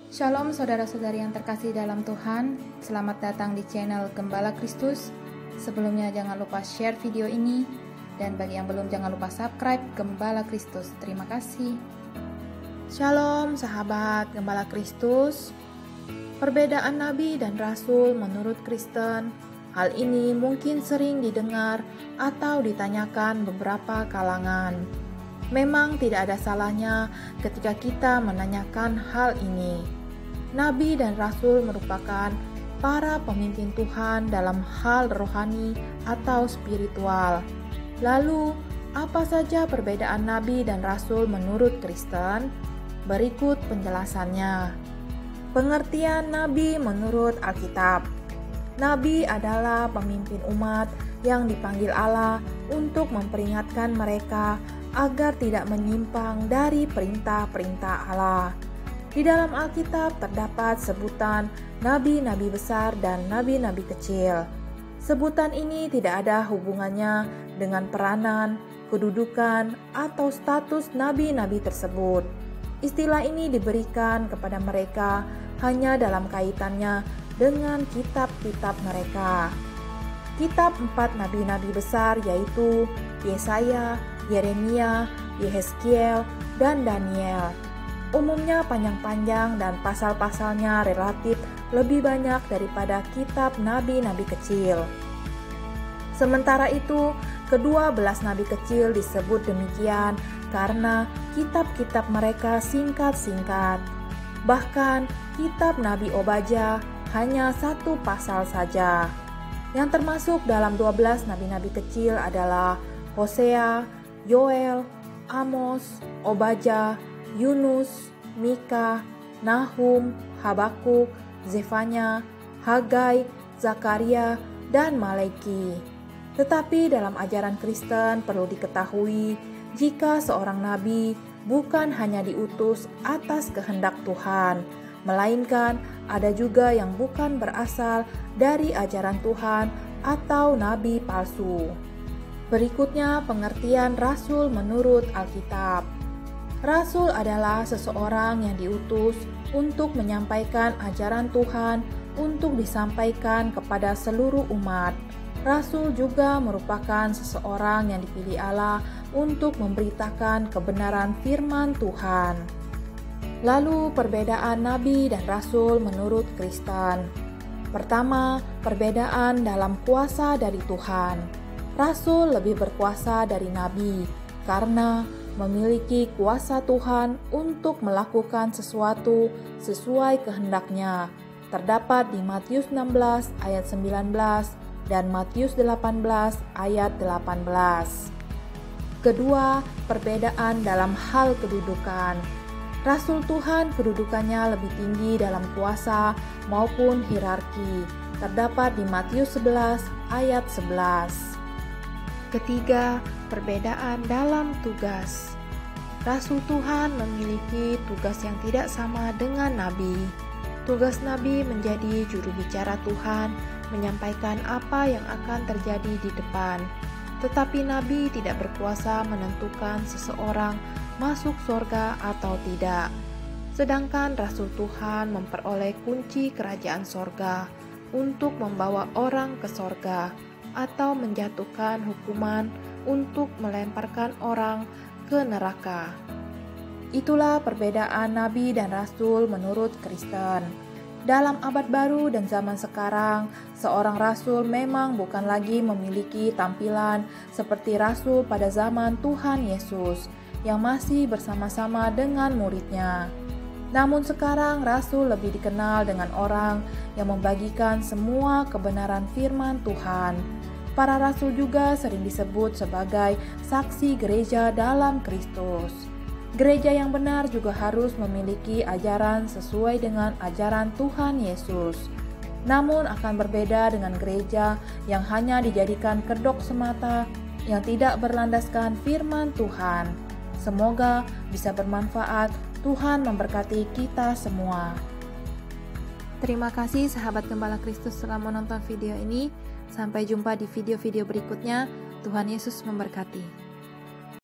Shalom saudara-saudari yang terkasih dalam Tuhan, selamat datang di channel Gembala Kristus. Sebelumnya jangan lupa share video ini, dan bagi yang belum jangan lupa subscribe Gembala Kristus. Terima kasih. Shalom sahabat Gembala Kristus. Perbedaan Nabi dan Rasul menurut Kristen, hal ini mungkin sering didengar atau ditanyakan beberapa kalangan. Memang tidak ada salahnya ketika kita menanyakan hal ini. Nabi dan Rasul merupakan para pemimpin Tuhan dalam hal rohani atau spiritual. Lalu, apa saja perbedaan Nabi dan Rasul menurut Kristen? Berikut penjelasannya. Pengertian Nabi menurut Alkitab. Nabi adalah pemimpin umat yang dipanggil Allah untuk memperingatkan mereka agar tidak menyimpang dari perintah-perintah Allah. Di dalam Alkitab terdapat sebutan nabi-nabi besar dan nabi-nabi kecil. Sebutan ini tidak ada hubungannya dengan peranan, kedudukan, atau status nabi-nabi tersebut. Istilah ini diberikan kepada mereka hanya dalam kaitannya dengan kitab-kitab mereka. Kitab 4 nabi-nabi besar yaitu Yesaya, Yeremia, Yehezkiel, dan Daniel. Umumnya panjang-panjang dan pasal-pasalnya relatif lebih banyak daripada kitab nabi-nabi kecil. Sementara itu, kedua belas nabi kecil disebut demikian karena kitab-kitab mereka singkat-singkat. Bahkan, kitab Nabi Obadya hanya 1 pasal saja. Yang termasuk dalam 12 nabi-nabi kecil adalah Hosea, Yoel, Amos, Obadya, Yunus, Mika, Nahum, Habakuk, Zefanya, Hagai, Zakaria, dan Maleki. Tetapi dalam ajaran Kristen perlu diketahui jika seorang nabi bukan hanya diutus atas kehendak Tuhan, melainkan ada juga yang bukan berasal dari ajaran Tuhan atau nabi palsu. Berikutnya pengertian Rasul menurut Alkitab. Rasul adalah seseorang yang diutus untuk menyampaikan ajaran Tuhan untuk disampaikan kepada seluruh umat. Rasul juga merupakan seseorang yang dipilih Allah untuk memberitakan kebenaran firman Tuhan. Lalu perbedaan Nabi dan Rasul menurut Kristen. Pertama, perbedaan dalam kuasa dari Tuhan. Rasul lebih berkuasa dari Nabi karena memiliki kuasa Tuhan untuk melakukan sesuatu sesuai kehendaknya. Terdapat di Matius 16 ayat 19 dan Matius 18 ayat 18. Kedua, perbedaan dalam hal kedudukan. Rasul Tuhan kedudukannya lebih tinggi dalam kuasa maupun hierarki. Terdapat di Matius 11 ayat 11. Ketiga, perbedaan dalam tugas. Rasul Tuhan memiliki tugas yang tidak sama dengan Nabi. Tugas Nabi menjadi juru bicara Tuhan, menyampaikan apa yang akan terjadi di depan. Tetapi Nabi tidak berkuasa menentukan seseorang masuk surga atau tidak. Sedangkan Rasul Tuhan memperoleh kunci kerajaan surga untuk membawa orang ke surga atau menjatuhkan hukuman untuk melemparkan orang ke neraka. Itulah perbedaan Nabi dan Rasul menurut Kristen. Dalam abad baru dan zaman sekarang, seorang rasul memang bukan lagi memiliki tampilan seperti rasul pada zaman Tuhan Yesus yang masih bersama-sama dengan muridnya. Namun sekarang rasul lebih dikenal dengan orang yang membagikan semua kebenaran firman Tuhan. Para rasul juga sering disebut sebagai saksi gereja dalam Kristus. Gereja yang benar juga harus memiliki ajaran sesuai dengan ajaran Tuhan Yesus. Namun akan berbeda dengan gereja yang hanya dijadikan kedok semata yang tidak berlandaskan firman Tuhan. Semoga bisa bermanfaat. Tuhan memberkati kita semua. Terima kasih sahabat Gembala Kristus telah menonton video ini. Sampai jumpa di video-video berikutnya. Tuhan Yesus memberkati.